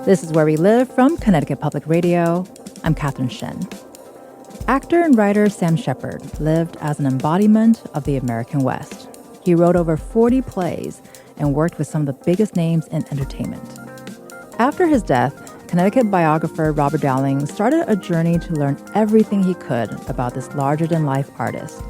This is Where We Live from Connecticut Public Radio. I'm Catherine Shen. Actor and writer Sam Shepard lived as an embodiment of the American West. He wrote over 40 plays and worked with some of the biggest names in entertainment. After his death, Connecticut biographer Robert Dowling started a journey to learn everything he could about this larger-than-life artist.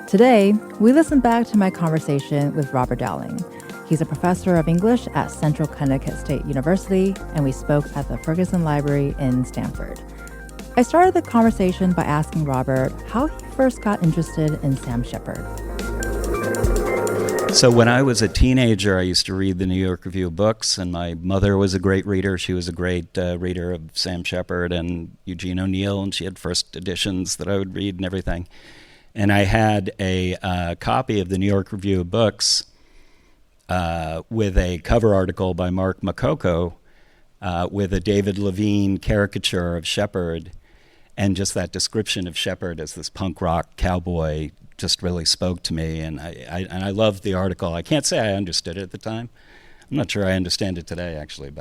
Today, we listen back to my conversation with Robert Dowling. He's a professor of English at Central Connecticut State University, and we spoke at the Ferguson Library in Stamford. I started the conversation by asking Robert how he first got interested in Sam Shepard. So when I was a teenager, I used to read the New York Review of Books, and my mother was a great reader. She was a great reader of Sam Shepard and Eugene O'Neill, and she had first editions that I would read and everything. And I had a copy of the New York Review of Books with a cover article by Mark Makoko with a David Levine caricature of Shepard, and just that description of Shepard as this punk rock cowboy just really spoke to me, and I loved the article. I can't say I understood it at the time. I'm not sure I understand it today, actually.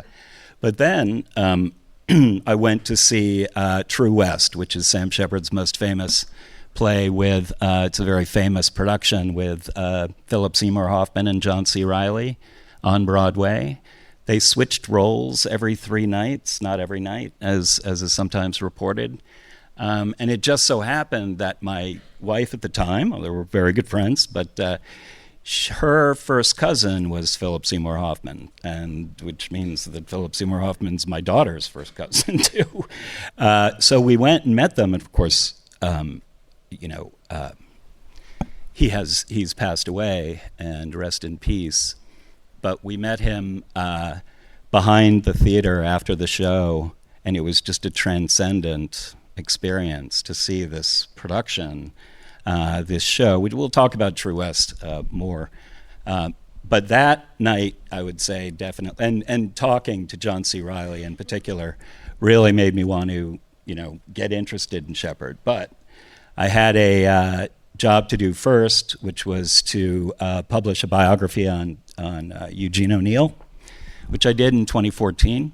But then I went to see True West, which is Sam Shepard's most famous play with, it's a very famous production with Philip Seymour Hoffman and John C. Reilly on Broadway. They switched roles every 3 nights, not every night, as is sometimes reported. And it just so happened that my wife at the time, well, they were very good friends, but her first cousin was Philip Seymour Hoffman, and which means that Philip Seymour Hoffman's my daughter's first cousin too. So we went and met them, and of course, he's passed away, and rest in peace. But we met him behind the theater after the show, and it was just a transcendent experience to see this production, this show. We'll talk about True West more. But that night, I would say definitely, and talking to John C. Reilly in particular, really made me want to, get interested in Shepard. But I had a job to do first, which was to publish a biography on Eugene O'Neill, which I did in 2014.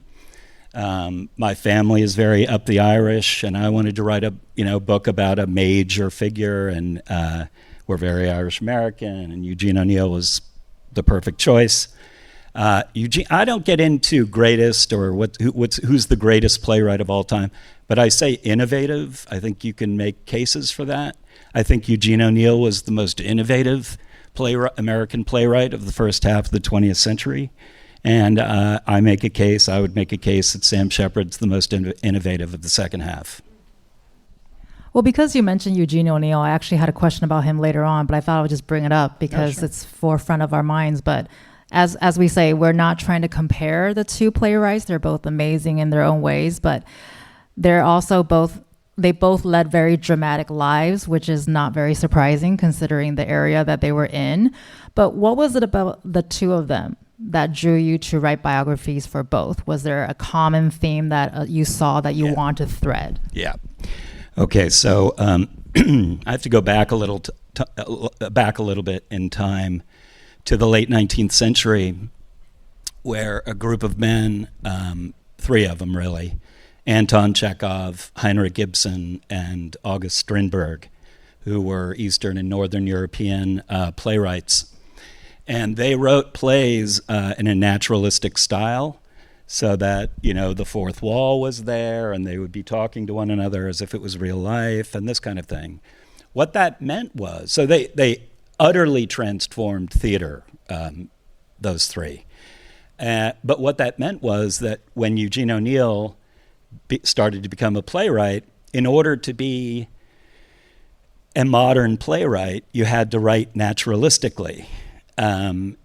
My family is very up the Irish, and I wanted to write a book about a major figure, and we're very Irish American, and Eugene O'Neill was the perfect choice. Eugene, I don't get into greatest or who's the greatest playwright of all time, but I say innovative. I think you can make cases for that. I think Eugene O'Neill was the most innovative American playwright of the first half of the 20th century. And I would make a case that Sam Shepard's the most innovative of the second half. Well, because you mentioned Eugene O'Neill, I actually had a question about him later on, but I thought I would just bring it up because It's forefront of our minds. But as we say, we're not trying to compare the two playwrights. They're both amazing in their own ways, but they're also they both led very dramatic lives, which is not very surprising considering the area that they were in. But what was it about the two of them that drew you to write biographies for both? Was there a common theme that you saw that you want to thread? Yeah. Okay, so I have to go back a little bit in time to the late 19th century, where a group of men, 3 of them really, Anton Chekhov, Heinrich Ibsen, and August Strindberg, who were Eastern and Northern European playwrights. And they wrote plays in a naturalistic style, so that, the fourth wall was there, and they would be talking to one another as if it was real life, and this kind of thing. What that meant was, so they utterly transformed theater, those 3. But what that meant was that when Eugene O'Neill started to become a playwright, in order to be a modern playwright, you had to write naturalistically. And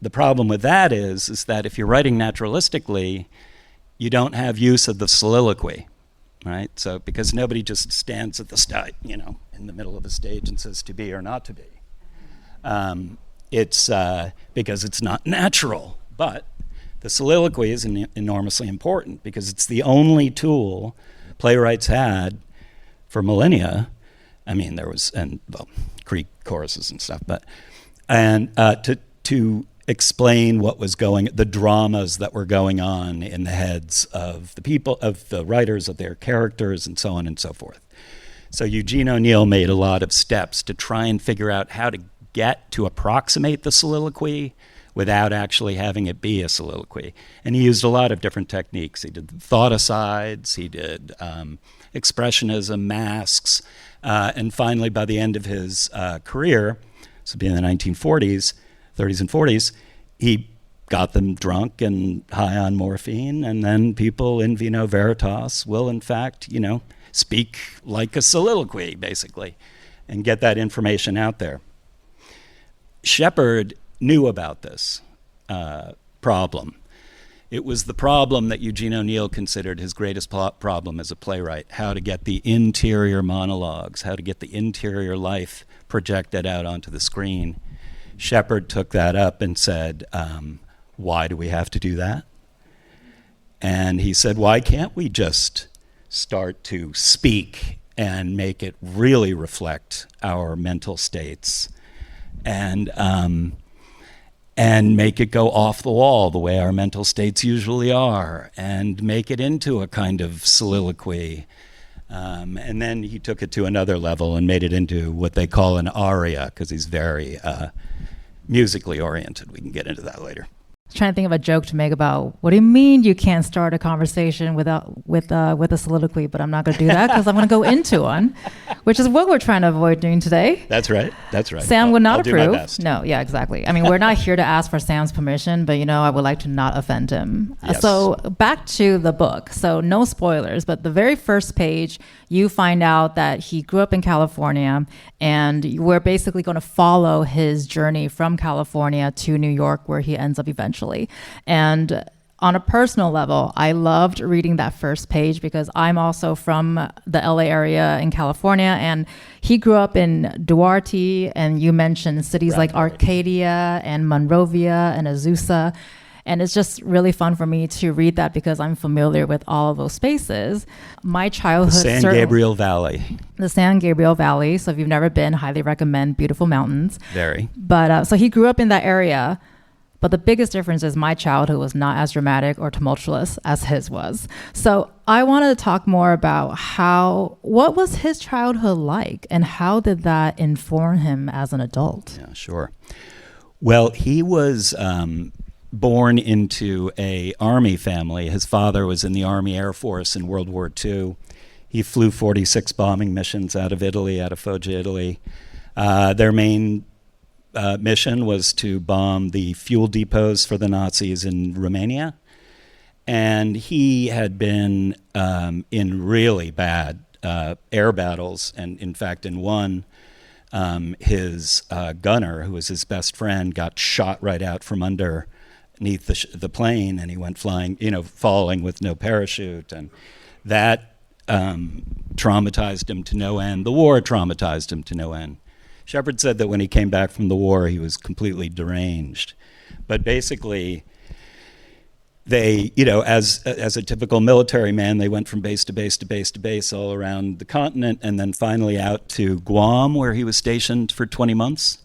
the problem with that is that if you're writing naturalistically, you don't have use of the soliloquy, right? So because nobody just stands at the in the middle of a stage and says to be or not to be. It's because it's not natural. But the soliloquy is enormously important because it's the only tool playwrights had for millennia. I mean, there was Greek choruses and stuff, but to explain what was the dramas that were going on in the heads of the people, of the writers, of their characters, and so on and so forth. So Eugene O'Neill made a lot of steps to try and figure out how to get to approximate the soliloquy without actually having it be a soliloquy. And he used a lot of different techniques. He did thought-asides, he did expressionism, masks, and finally, by the end of his career, this would be in the 1940s, 30s and 40s, he got them drunk and high on morphine, and then people in vino veritas will, in fact, speak like a soliloquy, basically, and get that information out there. Shepard knew about this problem. It was the problem that Eugene O'Neill considered his greatest problem as a playwright, how to get the interior monologues, how to get the interior life projected out onto the screen. Shepard took that up and said, why do we have to do that? And he said, why can't we just start to speak and make it really reflect our mental states and make it go off the wall the way our mental states usually are, and make it into a kind of soliloquy. And then he took it to another level and made it into what they call an aria, because he's very musically oriented. We can get into that later. Trying to think of a joke to make about what do you mean you can't start a conversation with a soliloquy, but I'm not going to do that because I'm going to go into one, which is what we're trying to avoid doing today. That's right. Sam would not I'll approve. Do my best. No, yeah, exactly. I mean, we're not here to ask for Sam's permission, but I would like to not offend him. Yes. So back to the book. So no spoilers, but the very first page, you find out that he grew up in California, and we're basically going to follow his journey from California to New York, where he ends up eventually. And on a personal level, I loved reading that first page because I'm also from the LA area in California, and he grew up in Duarte, and you mentioned cities like Arcadia and Monrovia and Azusa. And it's just really fun for me to read that because I'm familiar with all of those spaces. My childhood... The San Gabriel Valley. The San Gabriel Valley. So if you've never been, highly recommend. Beautiful mountains. Very. But so he grew up in that area. But the biggest difference is my childhood was not as dramatic or tumultuous as his was. So I wanted to talk more about what was his childhood like and how did that inform him as an adult? Yeah, sure. Well, he was born into a Army family. His father was in the Army Air Force in World War II. He flew 46 bombing missions out of Italy, out of Foggia, Italy. Their main mission was to bomb the fuel depots for the Nazis in Romania. And he had been in really bad air battles. And in fact, in one, his gunner, who was his best friend, got shot right out from underneath the plane, and he went flying, falling with no parachute. And that traumatized him to no end. The war traumatized him to no end. Shepard said that when he came back from the war, he was completely deranged. But basically, they, as a typical military man, they went from base to base to base to base all around the continent, and then finally out to Guam, where he was stationed for 20 months.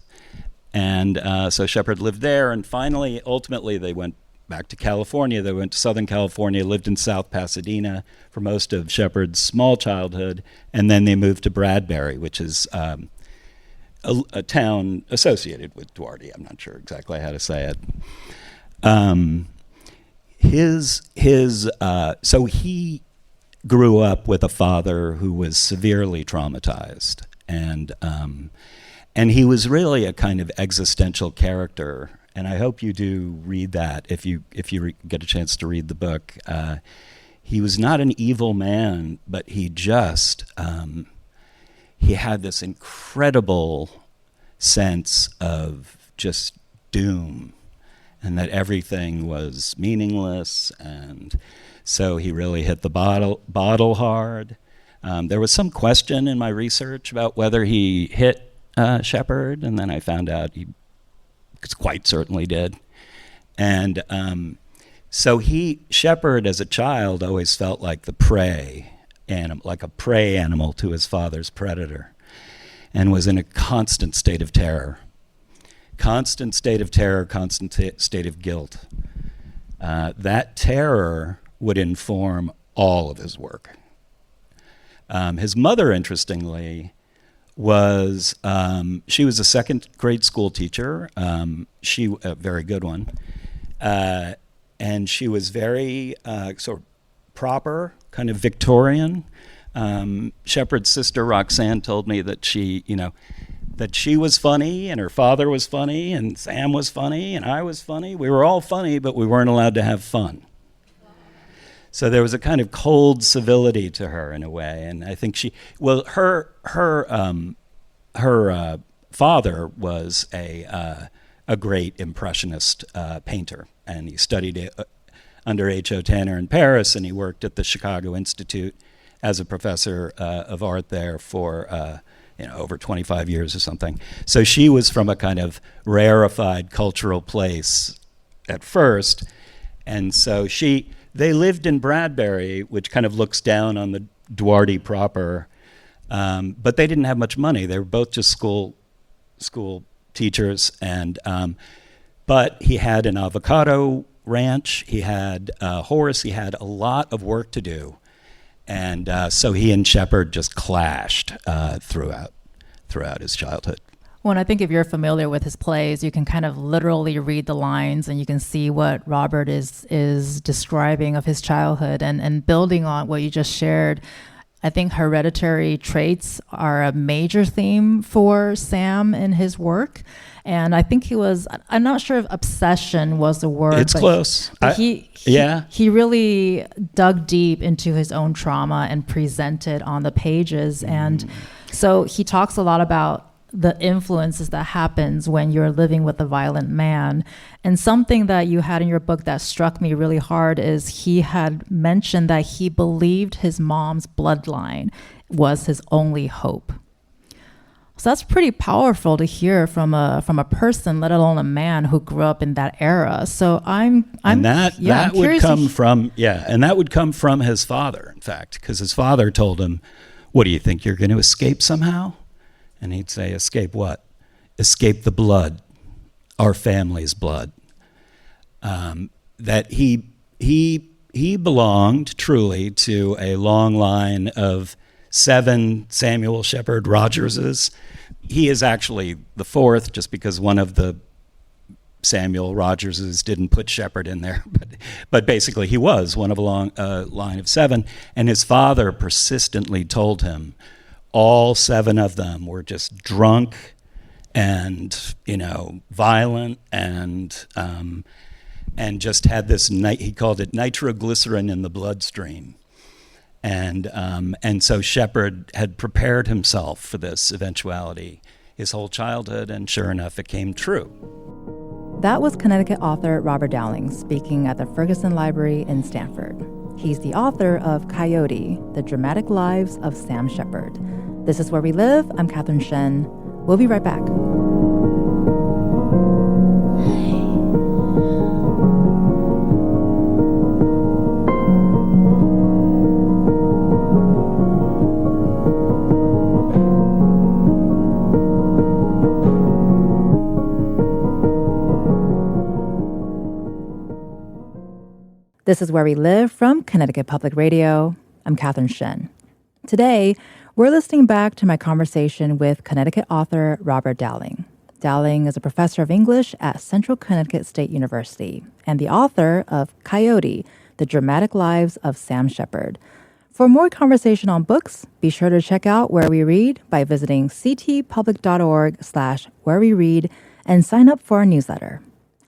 And so Shepard lived there, and finally, ultimately, they went back to California. They went to Southern California, lived in South Pasadena for most of Shepard's small childhood, and then they moved to Bradbury, which is a town associated with Duarte. I'm not sure exactly how to say it. So he grew up with a father who was severely traumatized, and he was really a kind of existential character. And I hope you do read that if you get a chance to read the book. He was not an evil man, but he just he had this incredible sense of just doom, and that everything was meaningless, and so he really hit the bottle hard. There was some question in my research about whether he hit Shepard, and then I found out he quite certainly did. And so Shepard as a child always felt like the prey animal, like a prey animal to his father's predator, and was in a constant state of terror. constant state of terror, constant state of guilt. That terror would inform all of his work. His mother, interestingly, was she was a second grade school teacher. She a very good one, and she was very sort of proper, kind of Victorian. Shepard's sister Roxanne told me that that she was funny, and her father was funny, and Sam was funny, and I was funny. We were all funny, but we weren't allowed to have fun. So there was a kind of cold civility to her in a way, and I think her father was a great impressionist painter, and he studied under H.O. Tanner in Paris, and he worked at the Chicago Institute as a professor of art there for over 25 years or something. So she was from a kind of rarefied cultural place at first, and so they lived in Bradbury, which kind of looks down on the Duarte proper, but they didn't have much money. They were both just school teachers, and but he had an avocado ranch, he had a horse, he had a lot of work to do, and so he and Shepard just clashed throughout his childhood. Well, and I think if you're familiar with his plays, you can kind of literally read the lines and you can see what Robert is describing of his childhood. And building on what you just shared, I think hereditary traits are a major theme for Sam in his work. And I think I'm not sure if obsession was the word. It's close. He really dug deep into his own trauma and presented on the pages. And so he talks a lot about the influences that happens when you're living with a violent man. And something that you had in your book that struck me really hard is he had mentioned that he believed his mom's bloodline was his only hope. So that's pretty powerful to hear from a person, let alone a man who grew up in that era. So that would come from his father, in fact, because his father told him, "What do you think, you're going to escape somehow?" And he'd say, "Escape what?" "Escape the blood, our family's blood." That he belonged truly to a long line of 7 Samuel Shepard Rogerses. He is actually the 4th, just because one of the Samuel Rogerses didn't put Shepard in there. But basically he was one of a long line of 7. And his father persistently told him all 7 of them were just drunk and, violent and just had this, he called it nitroglycerin in the bloodstream. And so Shepard had prepared himself for this eventuality his whole childhood, and sure enough, it came true. That was Connecticut author Robert Dowling speaking at the Ferguson Library in Stamford. He's the author of Coyote, The Dramatic Lives of Sam Shepard. This is Where We Live. I'm Catherine Shen. We'll be right back. This is Where We Live from Connecticut Public Radio. I'm Catherine Shen. Today, we're listening back to my conversation with Connecticut author Robert Dowling. Dowling is a professor of English at Central Connecticut State University and the author of Coyote, The Dramatic Lives of Sam Shepard. For more conversation on books, be sure to check out Where We Read by visiting ctpublic.org/whereweread and sign up for our newsletter.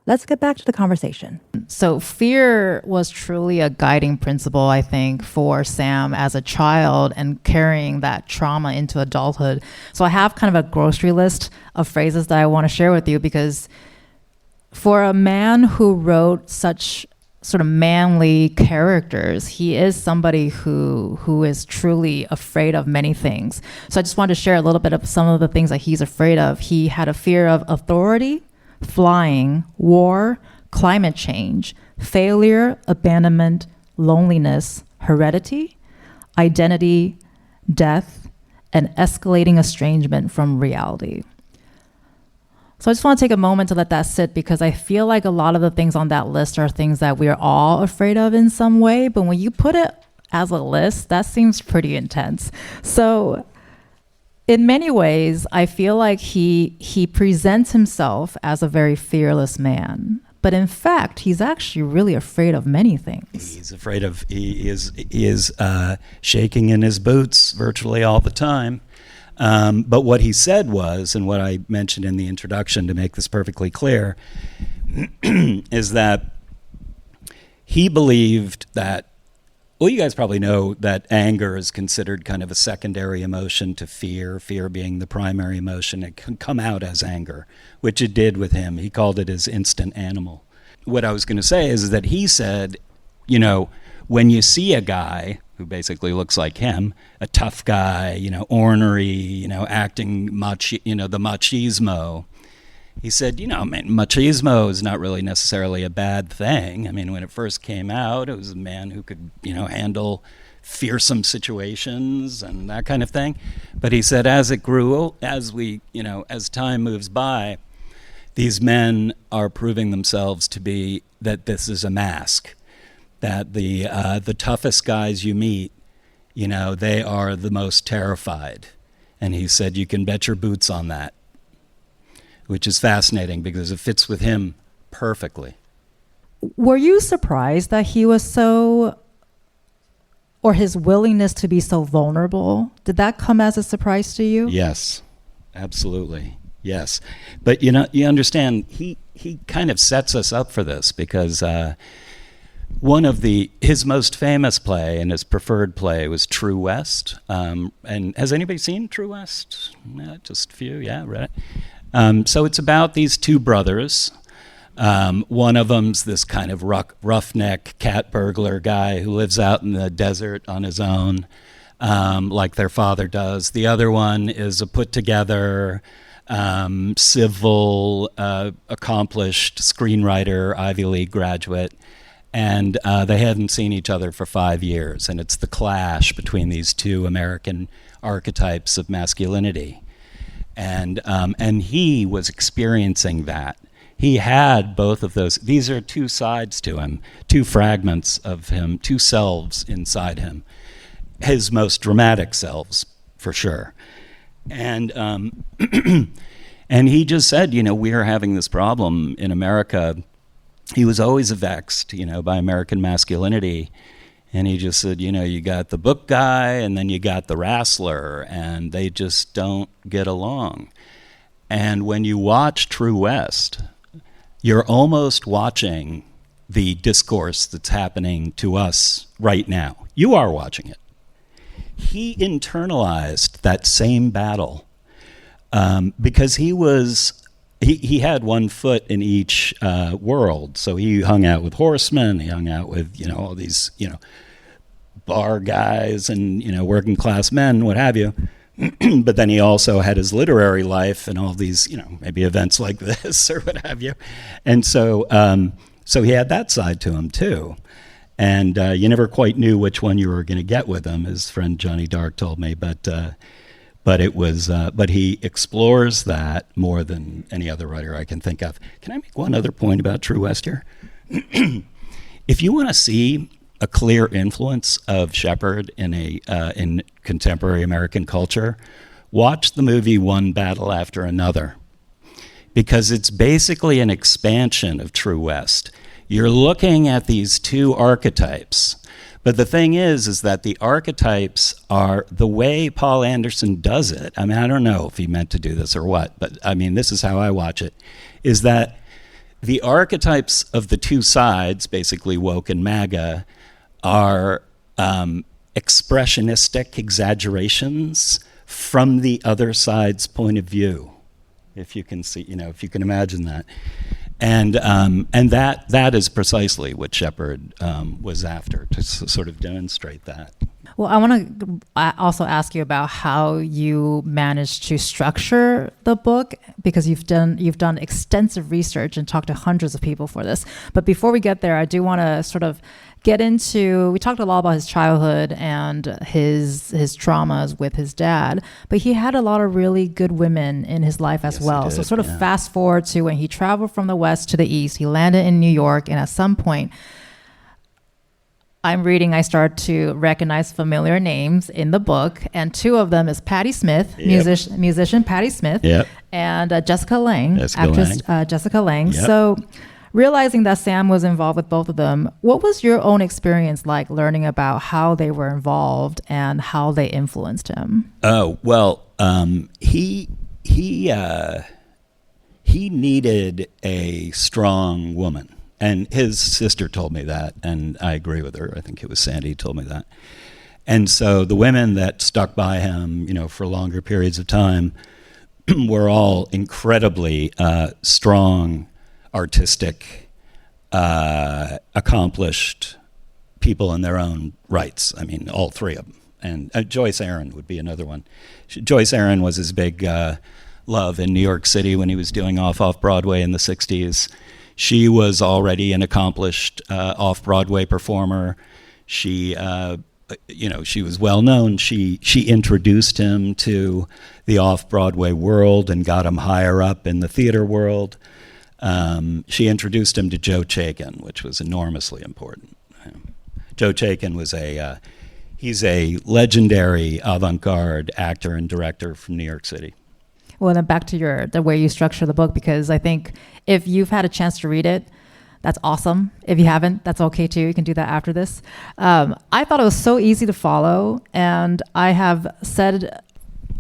Let's get back to the conversation. So fear was truly a guiding principle, I think, for Sam as a child and carrying that trauma into adulthood. So I have kind of a grocery list of phrases that I want to share with you, because for a man who wrote such sort of manly characters, he is somebody who is truly afraid of many things. So I just wanted to share a little bit of some of the things that he's afraid of. He had a fear of authority, flying, war, climate change, failure, abandonment, loneliness, heredity, identity, death, and escalating estrangement from reality. So I just want to take a moment to let that sit, because I feel like a lot of the things on that list are things that we're all afraid of in some way. But when you put it as a list, that seems pretty intense. So in many ways, I feel like he presents himself as a very fearless man. But in fact, he's actually really afraid of many things. He is shaking in his boots virtually all the time. But what he said was, and what I mentioned in the introduction to make this perfectly clear, is that he believed that, well, you guys probably know that anger is considered kind of a secondary emotion to fear, fear being the primary emotion. It can come out as anger, which it did with him. He called it his instant animal. What I was going to say is that he said, you know, when you see a guy who basically looks like him, a tough guy, you know, ornery, you know, acting the machismo. He said, you know, I mean, machismo is not really necessarily a bad thing. I mean, when it first came out, it was a man who could, you know, handle fearsome situations and that kind of thing. But he said, as it grew, as time moves by, these men are proving themselves to be that this is a mask. That the toughest guys you meet, you know, they are the most terrified. And he said, you can bet your boots on that, which is fascinating because it fits with him perfectly. Were you surprised that he was so, or his willingness to be so vulnerable? Did that come as a surprise to you? Yes, absolutely. Yes. But, you know, you understand, he kind of sets us up for this because one of his most famous play and his preferred play was True West. And has anybody seen True West? Just a few, yeah, read it. So it's about these two brothers. One of them's this kind of roughneck cat burglar guy who lives out in the desert on his own, like their father does. The other one is a put-together, civil, accomplished screenwriter, Ivy League graduate. And they hadn't seen each other for 5 years. And it's the clash between these two American archetypes of masculinity. And he was experiencing that. He had both of those. These are two sides to him, two fragments of him, two selves inside him. His most dramatic selves, for sure. And and he just said, you know, we are having this problem in America. He was always vexed, you know, by American masculinity. And he just said, you know, you got the book guy and then you got the wrestler, and they just don't get along. And when you watch True West, you're almost watching the discourse that's happening to us right now. You are watching it. He internalized that same battle because he had one foot in each world. So he hung out with horsemen, he hung out with, you know, all these, you know, bar guys and, you know, working class men, what have you. But then he also had his literary life and all these, you know, maybe events like this or what have you. And so so he had that side to him too. And you never quite knew which one you were going to get with him, his friend Johnny Dark told me, but he explores that more than any other writer I can think of. Can I make one other point about True West here? If you want to see a clear influence of Shepard in contemporary American culture, watch the movie One Battle After Another, because it's basically an expansion of True West. You're looking at these two archetypes. But the thing is that the archetypes are the way Paul Anderson does it. I mean, I don't know if he meant to do this or what, but I mean, this is how I watch it, is that the archetypes of the two sides, basically woke and MAGA, are expressionistic exaggerations from the other side's point of view, if you can see, you know, if you can imagine that. And that is precisely what Shepard was after, to sort of demonstrate that. Well, I want to also ask you about how you managed to structure the book, because you've done extensive research and talked to hundreds of people for this. But before we get there, I do want to sort of get into, we talked a lot about his childhood and his traumas with his dad, but he had a lot of really good women in his life as well. So sort of fast forward to when he traveled from the West to the East, he landed in New York, and at some point, I start to recognize familiar names in the book, and two of them is Patti Smith, musician Patti Smith, and Jessica Lange, actress Jessica Lange. Yep. So realizing that Sam was involved with both of them, what was your own experience like learning about how they were involved and how they influenced him? Oh, well, he needed a strong woman. And his sister told me that, and I agree with her. I think it was Sandy who told me that. And so the women that stuck by him, for longer periods of time were all incredibly strong, artistic, accomplished people in their own rights. I mean, all three of them. And Joyce Aaron would be another one. Joyce Aaron was his big love in New York City when he was doing off-Broadway in the 60s. She was already an accomplished off-Broadway performer. She was well known. She introduced him to the off-Broadway world and got him higher up in the theater world. She introduced him to Joe Chaikin, which was enormously important. Joe Chaikin was he's a legendary avant-garde actor and director from New York City. Well, then back to the way you structure the book, because I think if you've had a chance to read it, that's awesome. If you haven't, that's okay too. You can do that after this. I thought it was so easy to follow, and I have said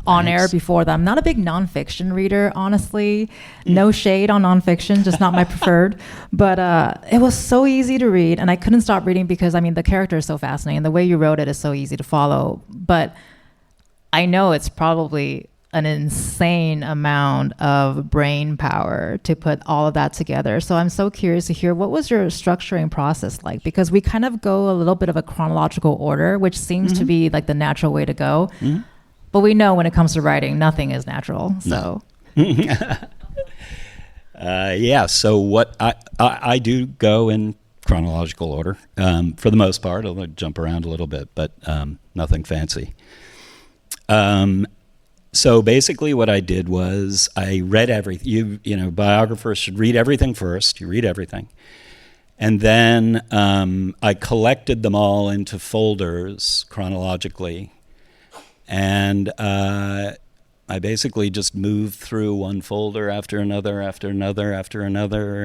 on air before that I'm not a big nonfiction reader, honestly. No shade on nonfiction, just not my preferred. But it was so easy to read, and I couldn't stop reading because, the character is so fascinating. The way you wrote it is so easy to follow. But I know it's probably an insane amount of brain power to put all of that together. So I'm so curious to hear, what was your structuring process like? Because we kind of go a little bit of a chronological order, which seems to be like the natural way to go. Mm-hmm. But we know when it comes to writing, nothing is natural. So so what I do go in chronological order for the most part. I'll jump around a little bit, but nothing fancy. So basically what I did was I read everything. Biographers should read everything first. You read everything. And then I collected them all into folders chronologically. And I basically just moved through one folder after another,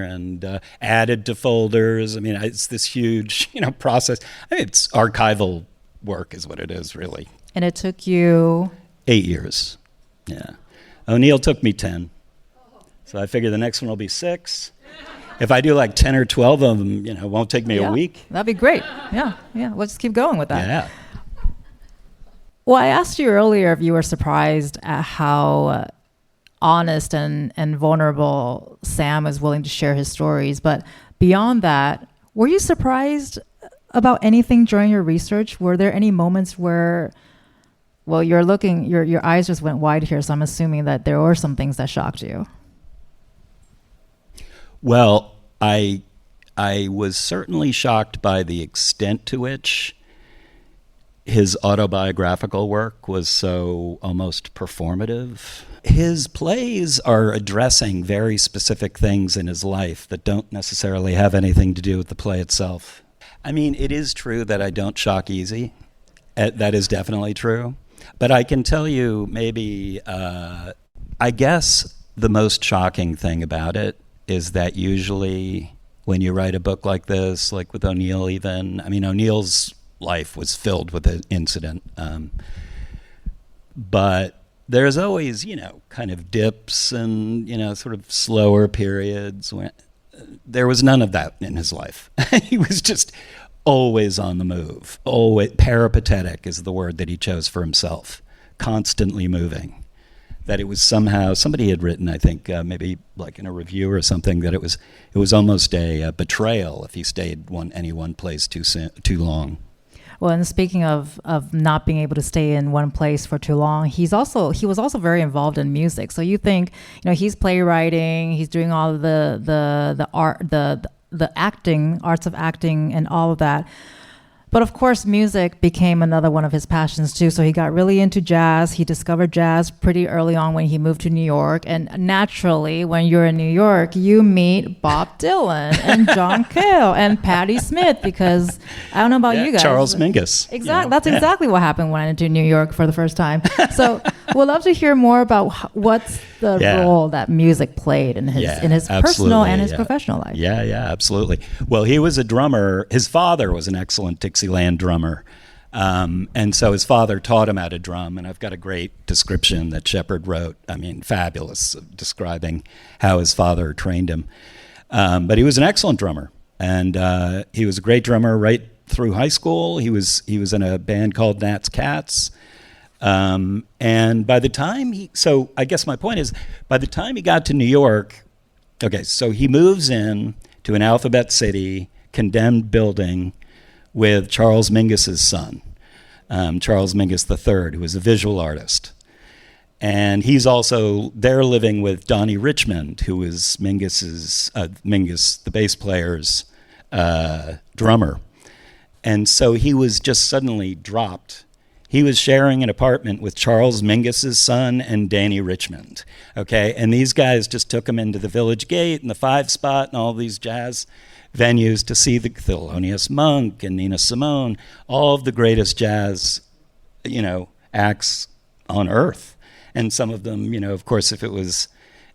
and added to folders. It's this huge, process. It's archival work is what it is, really. And it took you 8 years. Yeah. O'Neill took me 10. So I figure the next one will be 6. If I do like 10 or 12 of them, it won't take me a week. That'd be great. Yeah. We'll just keep going with that. Yeah. Well, I asked you earlier if you were surprised at how honest and vulnerable Sam is willing to share his stories. But beyond that, were you surprised about anything during your research? Were there any moments where, well, your eyes just went wide here, so I'm assuming that there were some things that shocked you. Well, I was certainly shocked by the extent to which his autobiographical work was so almost performative. His plays are addressing very specific things in his life that don't necessarily have anything to do with the play itself. It is true that I don't shock easy. That is definitely true. But I can tell you maybe, I guess the most shocking thing about it is that usually when you write a book like this, like with O'Neill even, O'Neill's life was filled with an incident. But there's always, kind of dips and, sort of slower periods. There was none of that in his life. He was just always on the move. Always peripatetic is the word that he chose for himself. Constantly moving. That it was somehow, somebody had written, I think, maybe like in a review or something, that it was almost a betrayal if he stayed any one place too long. Well, and speaking of not being able to stay in one place for too long, he was also very involved in music. So you think, he's playwriting, he's doing all of the art, the acting, arts of acting, and all of that. But of course, music became another one of his passions too. So he got really into jazz. He discovered jazz pretty early on when he moved to New York. And naturally, when you're in New York, you meet Bob Dylan and John Cale and Patti Smith, because I don't know about you guys. Charles Mingus. Exactly. That's exactly what happened when I went to New York for the first time. So we'd love to hear more about what's the role that music played in his personal and his professional life. Yeah, absolutely. Well, he was a drummer. His father was an excellent Dixieland drummer. And so his father taught him how to drum. And I've got a great description that Shepard wrote. I mean, fabulous, describing how his father trained him. But he was an excellent drummer. And he was a great drummer right through high school. He was in a band called Nat's Cats. And by the time I guess my point is, by the time he got to New York, so he moves in to an Alphabet City condemned building with Charles Mingus's son, Charles Mingus III, who was a visual artist. And he's also there living with Donnie Richmond, who is Mingus, the bass player's drummer. And so he was just suddenly dropped. He was sharing an apartment with Charles Mingus's son and Danny Richmond, and these guys just took him into the Village Gate and the Five Spot and all these jazz venues to see the Thelonious Monk and Nina Simone, all of the greatest jazz, acts on earth. And some of them, of course, if it was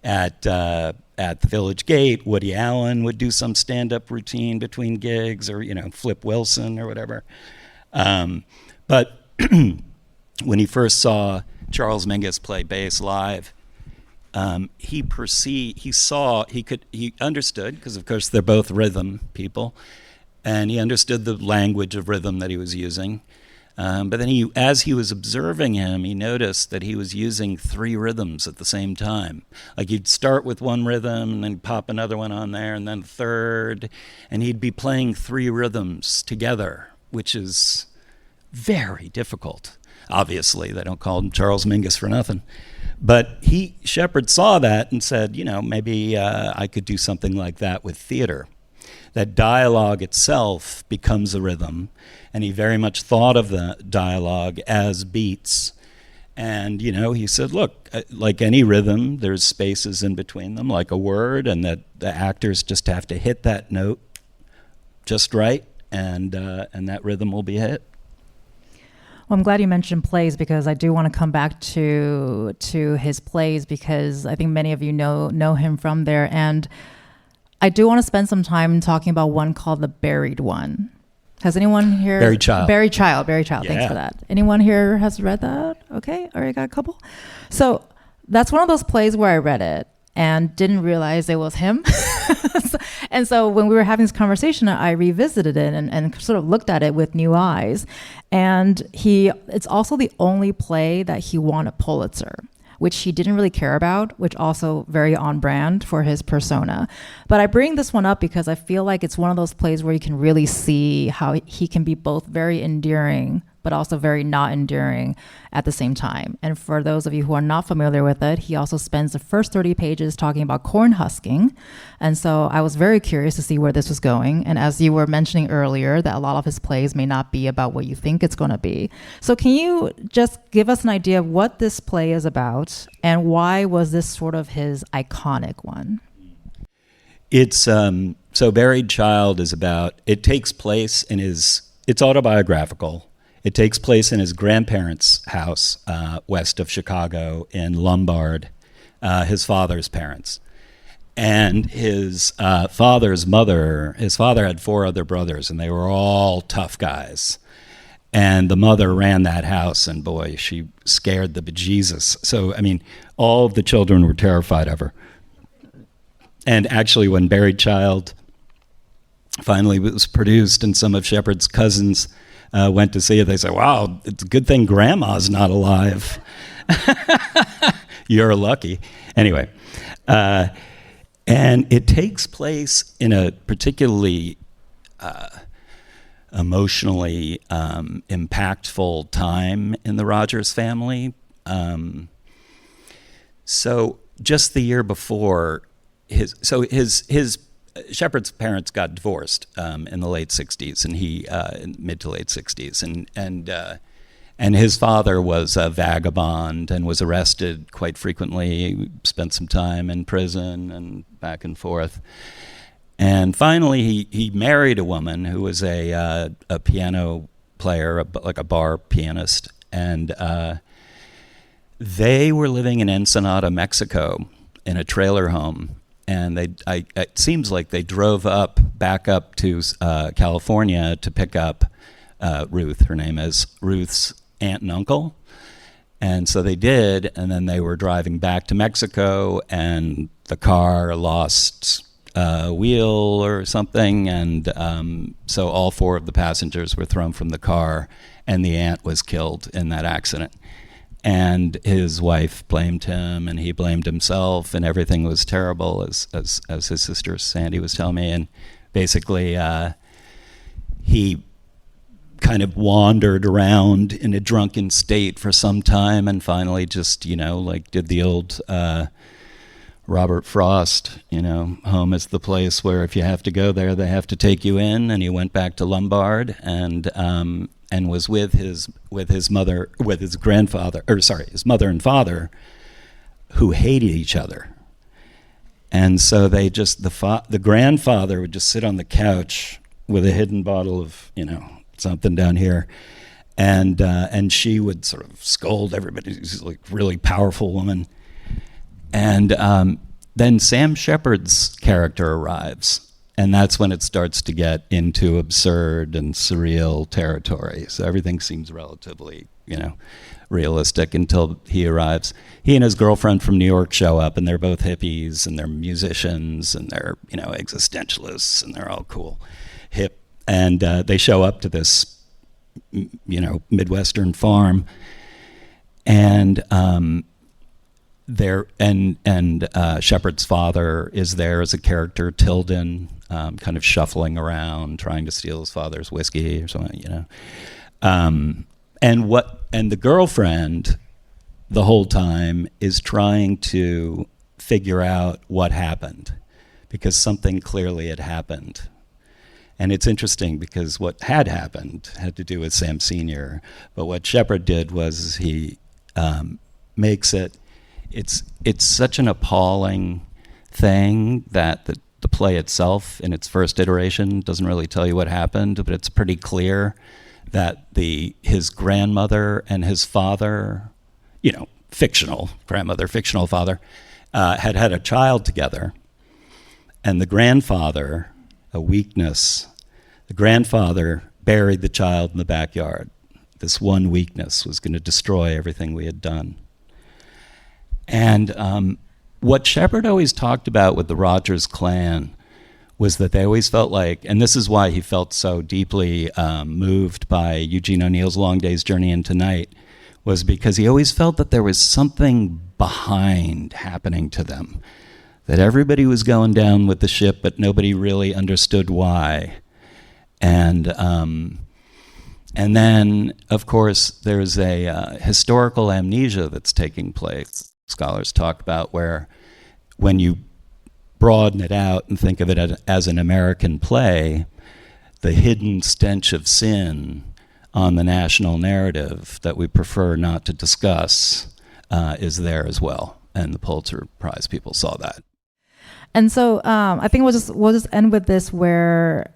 at the Village Gate, Woody Allen would do some stand-up routine between gigs, or Flip Wilson or whatever. But when he first saw Charles Mingus play bass live, he understood, because of course they're both rhythm people, and he understood the language of rhythm that he was using. But then as he was observing him, he noticed that he was using 3 rhythms at the same time. Like he'd start with one rhythm and then pop another one on there and then a third, and he'd be playing 3 rhythms together, which is very difficult. Obviously, they don't call him Charles Mingus for nothing. But Shepard saw that and said, maybe I could do something like that with theater. That dialogue itself becomes a rhythm, and he very much thought of the dialogue as beats. And, he said, look, like any rhythm, there's spaces in between them, like a word, and that the actors just have to hit that note just right, and that rhythm will be hit. Well, I'm glad you mentioned plays, because I do want to come back to his plays, because I think many of you know him from there. And I do want to spend some time talking about one called The Buried One. Has anyone here? Buried Child. Buried Child. Thanks for that. Anyone here has read that? Okay, all right, got a couple. So that's one of those plays where I read it and didn't realize it was him. And so when we were having this conversation, I revisited it and sort of looked at it with new eyes. And it's also the only play that he won a Pulitzer, which he didn't really care about, which also very on brand for his persona. But I bring this one up because I feel like it's one of those plays where you can really see how he can be both very endearing but also very not enduring at the same time. And for those of you who are not familiar with it, he also spends the first 30 pages talking about corn husking. And so I was very curious to see where this was going. And as you were mentioning earlier, that a lot of his plays may not be about what you think it's going to be. So can you just give us an idea of what this play is about, and why was this sort of his iconic one? It's so Buried Child is about, it takes place it's autobiographical. It takes place in his grandparents' house west of Chicago in Lombard, his father's parents. And his father's mother, his father had 4 other brothers, and they were all tough guys. And the mother ran that house, and boy, she scared the bejesus. So, I mean, all of the children were terrified of her. And actually, when Buried Child finally was produced, and some of Shepard's cousins went to see it, they said, wow, it's a good thing Grandma's not alive. You're lucky. Anyway, and it takes place in a particularly emotionally impactful time in the Rogers family. So just the year before, his Shepard's parents got divorced in the late '60s, and he in mid to late '60s, and his father was a vagabond and was arrested quite frequently. He spent some time in prison and back and forth. And finally, he married a woman who was a piano player, like a bar pianist, and they were living in Ensenada, Mexico, in a trailer home. And it seems like they drove back up to California to pick up Ruth. Her name is Ruth's aunt and uncle. And so they did, and then they were driving back to Mexico, and the car lost a wheel or something, and so all 4 of the passengers were thrown from the car, and the aunt was killed in that accident. And his wife blamed him, and he blamed himself, and everything was terrible, as his sister Sandy was telling me. And basically, he kind of wandered around in a drunken state for some time, and finally just, did the old Robert Frost, home is the place where if you have to go there, they have to take you in. And he went back to Lombard and was with his mother and father, who hated each other. And so they just the grandfather would just sit on the couch with a hidden bottle of something down here, and she would sort of scold everybody. She's like really powerful woman. And then Sam Shepard's character arrives, and that's when it starts to get into absurd and surreal territory. So everything seems relatively, realistic until he arrives. He and his girlfriend from New York show up, and they're both hippies, and they're musicians, and they're, existentialists, and they're all cool, hip. And they show up to this, Midwestern farm, and Shepard's father is there as a character, Tilden, kind of shuffling around, trying to steal his father's whiskey or something, And the girlfriend, the whole time, is trying to figure out what happened, because something clearly had happened. And it's interesting because what had happened had to do with Sam Sr., but what Shepard did was he makes it. It's such an appalling thing that the play itself, in its first iteration, doesn't really tell you what happened, but it's pretty clear that his grandmother and his father, fictional grandmother, fictional father, had a child together, and the grandfather, a weakness, the grandfather buried the child in the backyard. This one weakness was going to destroy everything we had done. And what Shepard always talked about with the Rogers clan was that they always felt like, and this is why he felt so deeply moved by Eugene O'Neill's Long Day's Journey into Night, was because he always felt that there was something behind happening to them, that everybody was going down with the ship, but nobody really understood why. And then, of course, there's a historical amnesia that's taking place. Scholars talk about where, when you broaden it out and think of it as an American play, the hidden stench of sin on the national narrative that we prefer not to discuss is there as well. And the Pulitzer Prize people saw that. And so I think we'll just end with this, where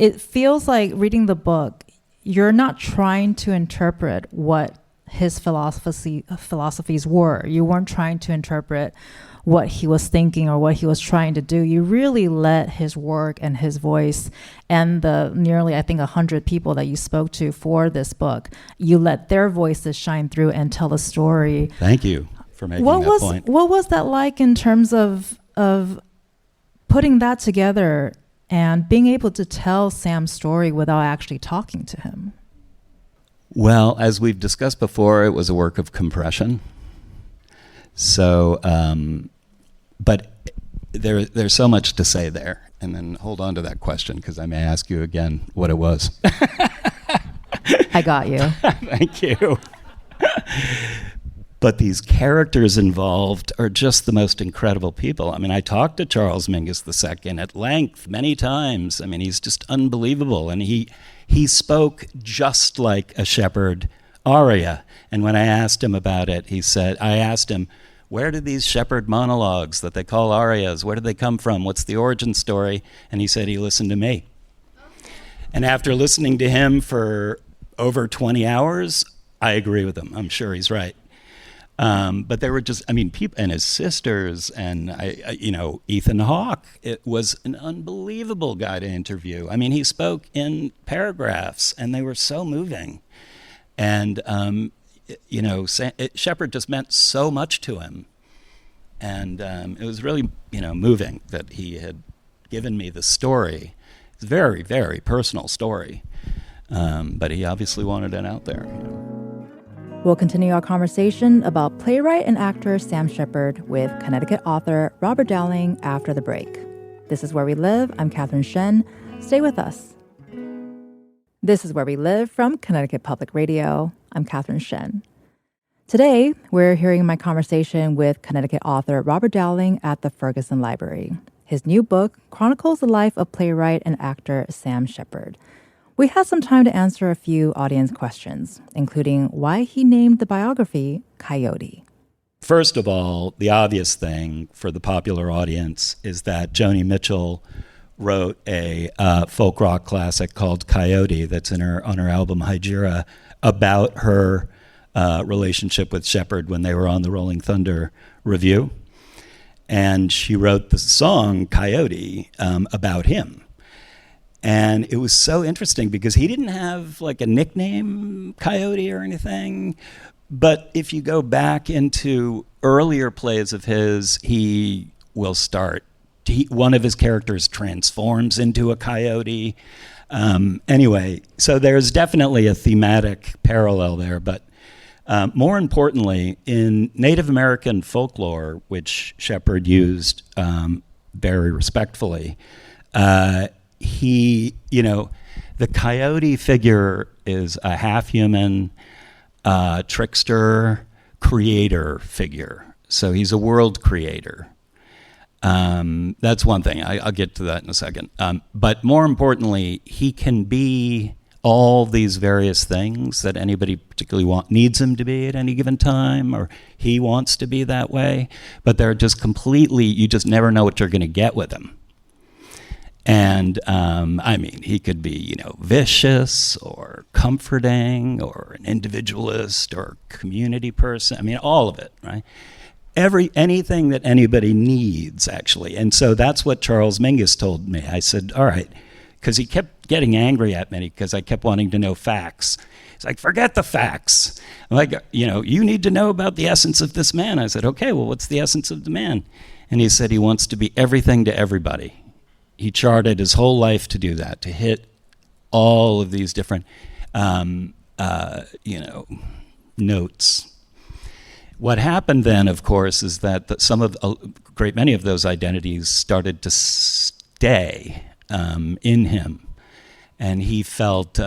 it feels like, reading the book, you're not trying to interpret what his philosophies were. You weren't trying to interpret what he was thinking or what he was trying to do. You really let his work and his voice, and the nearly, I think, 100 people that you spoke to for this book, you let their voices shine through and tell a story. Thank you for making that point. What was that like in terms of putting that together and being able to tell Sam's story without actually talking to him? Well, as we've discussed before, it was a work of compression. So, but there's so much to say there. And then hold on to that question, because I may ask you again what it was. I got you. Thank you. But these characters involved are just the most incredible people. I mean, I talked to Charles Mingus II at length many times. I mean, he's just unbelievable. And he spoke just like a Shepard aria. And when I asked him about it, I asked him, where did these Shepard monologues that they call arias, where did they come from? What's the origin story? And he said he listened to me. And after listening to him for over 20 hours, I agree with him. I'm sure he's right. But there were just, I mean, people and his sisters and, Ethan Hawke. It was an unbelievable guy to interview. I mean, he spoke in paragraphs and they were so moving. And, Shepard just meant so much to him. And it was really, moving that he had given me the story. It's a very, very personal story. But he obviously wanted it out there. We'll continue our conversation about playwright and actor Sam Shepard with Connecticut author Robert Dowling after the break. This is Where We Live. I'm Catherine Shen. Stay with us. This is Where We Live from Connecticut Public Radio. I'm Catherine Shen. Today, we're hearing my conversation with Connecticut author Robert Dowling at the Ferguson Library. His new book chronicles the life of playwright and actor Sam Shepard. We had some time to answer a few audience questions, including why he named the biography Coyote. First of all, the obvious thing for the popular audience is that Joni Mitchell wrote a folk rock classic called Coyote that's on her album Hygieia about her relationship with Shepard when they were on the Rolling Thunder Review. And she wrote the song Coyote about him. And it was so interesting because he didn't have like a nickname, Coyote, or anything. But if you go back into earlier plays of his, one of his characters transforms into a coyote. Anyway, so there's definitely a thematic parallel there. But more importantly, in Native American folklore, which Shepard used very respectfully, the coyote figure is a half-human trickster creator figure. So he's a world creator. That's one thing. I'll get to that in a second. But more importantly, he can be all these various things that anybody particularly needs him to be at any given time, or he wants to be that way. But they're just completely, you just never know what you're going to get with him. And, he could be, vicious or comforting or an individualist or community person. I mean, all of it, right? Anything that anybody needs, actually. And so that's what Charles Mingus told me. I said, all right, because he kept getting angry at me because I kept wanting to know facts. He's like, forget the facts. I'm like, you need to know about the essence of this man. I said, okay, well, what's the essence of the man? And he said he wants to be everything to everybody. He charted his whole life to do that, to hit all of these different, notes. What happened then, of course, is that a great many of those identities started to stay in him, and he felt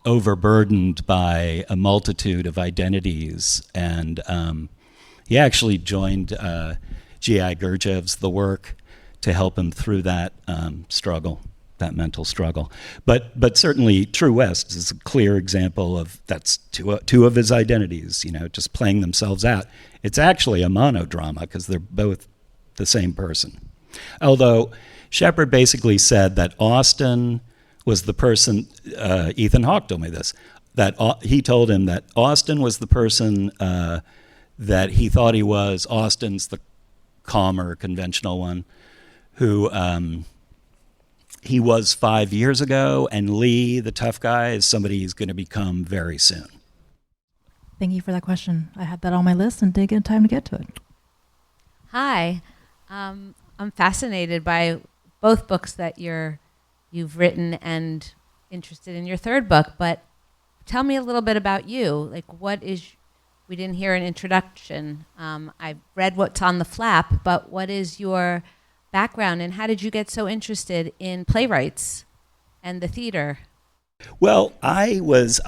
overburdened by a multitude of identities, and he actually joined G.I. Gurdjieff's The Work to help him through that struggle, that mental struggle. But certainly True West is a clear example of that's two of his identities, just playing themselves out. It's actually a monodrama because they're both the same person. Although Shepard basically said that Austin was the person, Ethan Hawke told me this, that he told him that Austin was the person that he thought he was. Austin's the calmer, conventional one, who he was 5 years ago, and Lee, the tough guy, is somebody he's going to become very soon. Thank you for that question. I had that on my list and didn't get time to get to it. Hi. I'm fascinated by both books that you've written and interested in your third book, but tell me a little bit about you. Like, we didn't hear an introduction. I read what's on the flap, but what is your background, and how did you get so interested in playwrights and the theater? Well, I was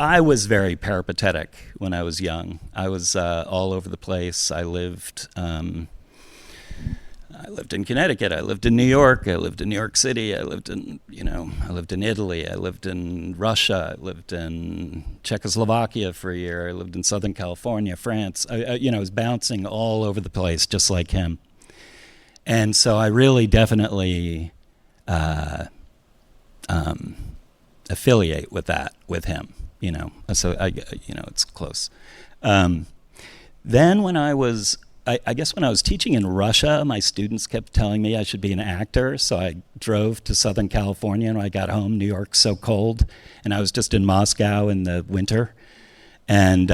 very peripatetic when I was young. I was all over the place. I lived in Connecticut. I lived in New York. I lived in New York City. I lived in Italy. I lived in Russia. I lived in Czechoslovakia for a year. I lived in Southern California, France. I was bouncing all over the place, just like him. And so I really definitely affiliate with him. So it's close. Then when I guess when I was teaching in Russia, my students kept telling me I should be an actor, so I drove to Southern California, and when I got home, New York's so cold, and I was just in Moscow in the winter, and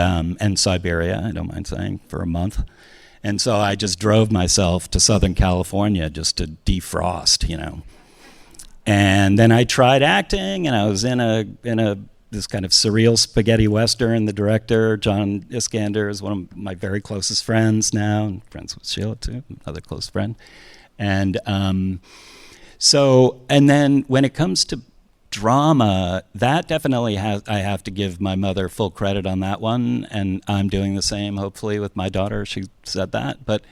Siberia, I don't mind saying, for a month. And so I just drove myself to Southern California just to defrost, And then I tried acting, and I was in this kind of surreal spaghetti western. The director, John Iskander, is one of my very closest friends now, and friends with Sheila too, another close friend. And and then when it comes to drama, that definitely I have to give my mother full credit on that one, and I'm doing the same, hopefully, with my daughter. She said that, but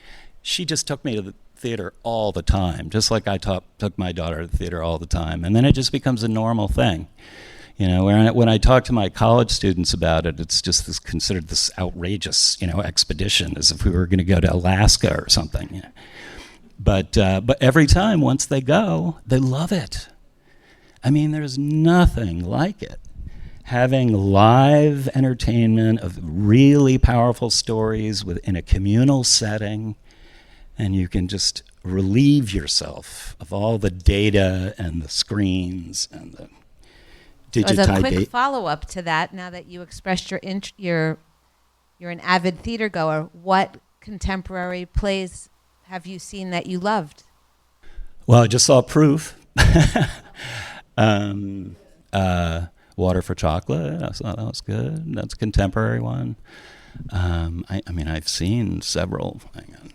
she just took me to the theater all the time, just like I took my daughter to the theater all the time, and then it just becomes a normal thing. When I talk to my college students about it, it's just considered this outrageous, expedition, as if we were going to go to Alaska or something. But every time, once they go, they love it. I mean, there's nothing like it. Having live entertainment of really powerful stories in a communal setting, and you can just relieve yourself of all the data and the screens and the digitization. As a quick follow-up to that, now that you expressed you're an avid theater goer, what contemporary plays have you seen that you loved? Well, I just saw Proof. Water for Chocolate. I thought that was good. That's a contemporary one. I've seen several. Hang on.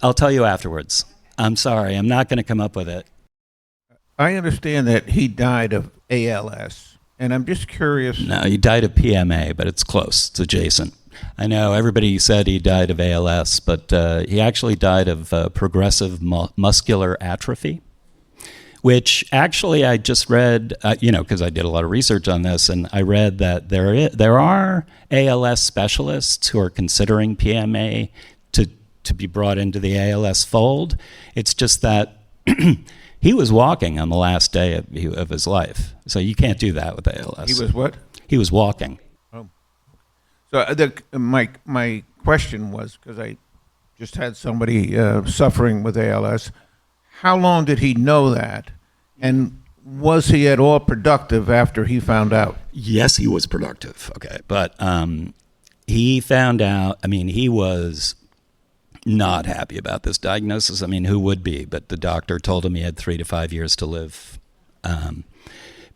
I'll tell you afterwards. I'm sorry, I'm not going to come up with it. I understand that he died of ALS, and I'm just curious. No, he died of PMA, but it's close. It's adjacent. I know everybody said he died of ALS, but he actually died of progressive muscular atrophy, which actually I just read, because I did a lot of research on this, and I read that there are ALS specialists who are considering PMA to be brought into the ALS fold. It's just that he was walking on the last day of his life, so you can't do that with ALS. He was what? He was walking. Oh, so my question was, because I just had somebody suffering with ALS. How long did he know that, and was he at all productive after he found out? Yes, he was productive. Okay, but he found out. He was not happy about this diagnosis. Who would be? But the doctor told him he had 3 to 5 years to live,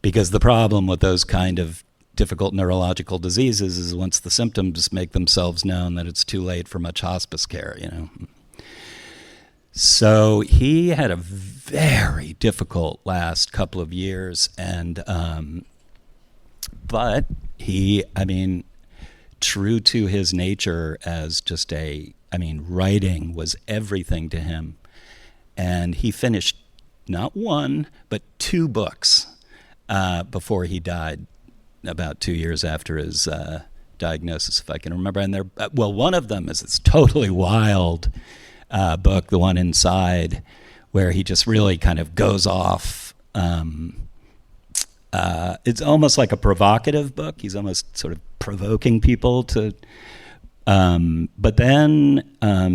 because the problem with those kind of difficult neurological diseases is once the symptoms make themselves known, that it's too late for much hospice care. So he had a very difficult last couple of years, and but he, true to his nature as just writing was everything to him, and he finished not 1 but 2 books before he died, about 2 years after his diagnosis, if I can remember. And one of them is this totally wild book, the one Inside, where he just really kind of goes off. It's almost like a provocative book. He's almost sort of provoking people to. But then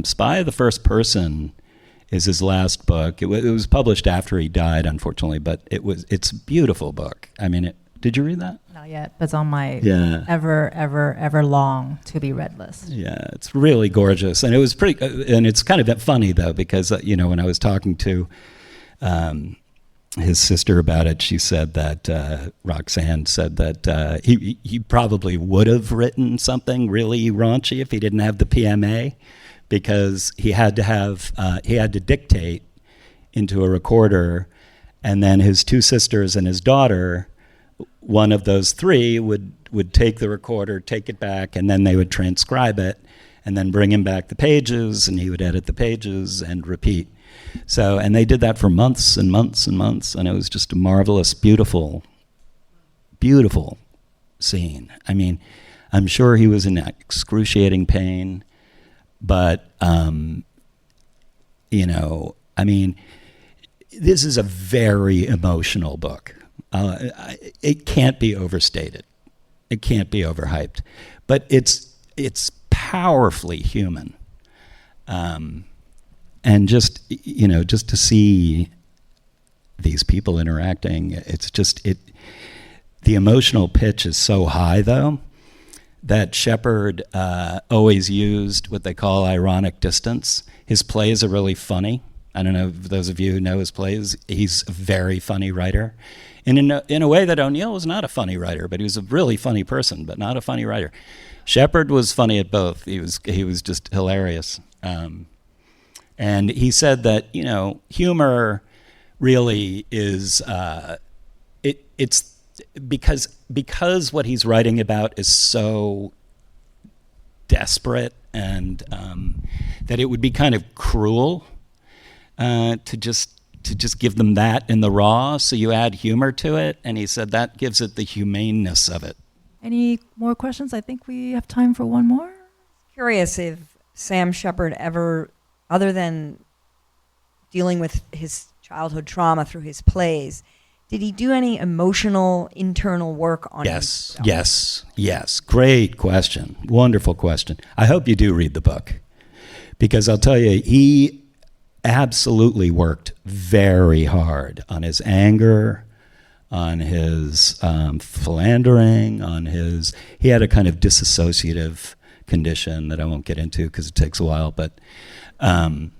Spy of the First Person is his last book. It was published after he died, unfortunately, but it's a beautiful book. Did you read that? Not yet, but it's on my ever long to be read list. Yeah, it's really gorgeous, and it was pretty. And it's kind of funny though, because when I was talking to his sister about it, she said that Roxanne said that he probably would have written something really raunchy if he didn't have the PMA, because he had to dictate into a recorder, and then his two sisters and his daughter, one of those three would take the recorder, take it back, and then they would transcribe it, and then bring him back the pages, and he would edit the pages and repeat. So, and they did that for months and months and months, and it was just a marvelous, beautiful, beautiful scene. I mean, I'm sure he was in excruciating pain, but, you know, I mean, this is a very emotional book. It can't be overstated. It can't be overhyped. But it's powerfully human. And just, you know, just to see these people interacting, it's just, the emotional pitch is so high, though, that Shepard always used what they call ironic distance. His plays are really funny. I don't know if those of you who know his plays, he's a very funny writer. And in a way that O'Neill was not a funny writer, but he was a really funny person, but not a funny writer. Shepard was funny at both. He was just hilarious. And he said that, you know, humor really is, it's because what he's writing about is so desperate, and that it would be kind of cruel to just give them that in the raw, so you add humor to it, and he said that gives it the humaneness of it. Any more questions? I think we have time for one more. Curious if Sam Shepard ever, other than dealing with his childhood trauma through his plays, did he do any emotional internal work on himself? Yes. Great question. Wonderful question. I hope you do read the book, because I'll tell you, he absolutely worked very hard on his anger, on his philandering, he had a kind of dissociative condition that I won't get into because it takes a while, but and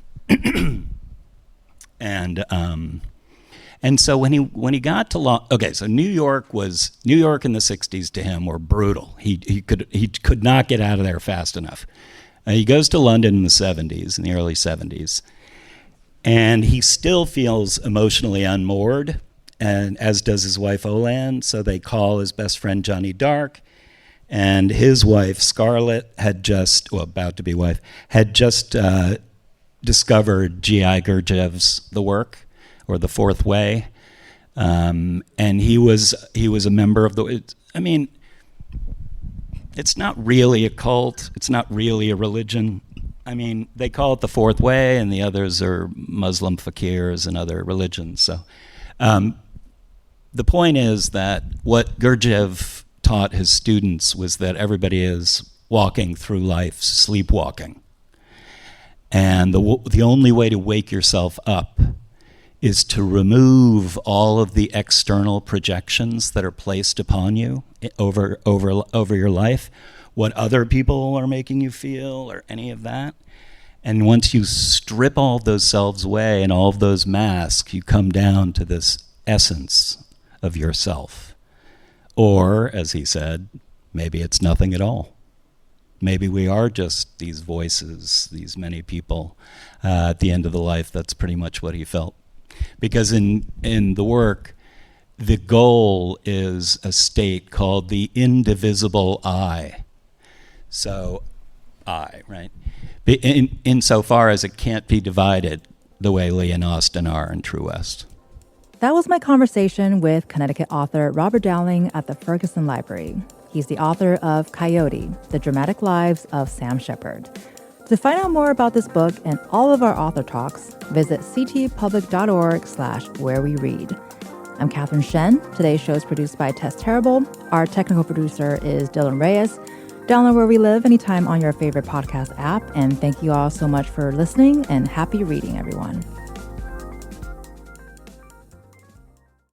so when he got to so New York in the 60s to him were brutal. He could not get out of there fast enough. He goes to London in the early 70s, and he still feels emotionally unmoored, and as does his wife Olan. So they call his best friend Johnny Dark, and his wife Scarlett about to be wife, had just discovered G.I. Gurdjieff's The Work, or The Fourth Way, and he was a member of it's not really a cult, it's not really a religion. I mean, they call it the Fourth Way, and the others are Muslim fakirs and other religions. So the point is that what Gurdjieff taught his students was that everybody is walking through life sleepwalking. And the only way to wake yourself up is to remove all of the external projections that are placed upon you over your life, what other people are making you feel, or any of that. And once you strip all those selves away and all of those masks, you come down to this essence of yourself. Or, as he said, maybe it's nothing at all. Maybe we are just these voices, these many people at the end of the life. That's pretty much what he felt. Because in the work, the goal is a state called the indivisible I. So, I, right? Insofar as it can't be divided the way Lee and Austin are in True West. That was my conversation with Connecticut author Robert Dowling at the Ferguson Library. He's the author of Coyote, The Dramatic Lives of Sam Shepard. To find out more about this book and all of our author talks, visit ctpublic.org/whereweread. I'm Catherine Shen. Today's show is produced by Tess Terrible. Our technical producer is Dylan Reyes. Download Where We Live anytime on your favorite podcast app. And thank you all so much for listening, and happy reading, everyone.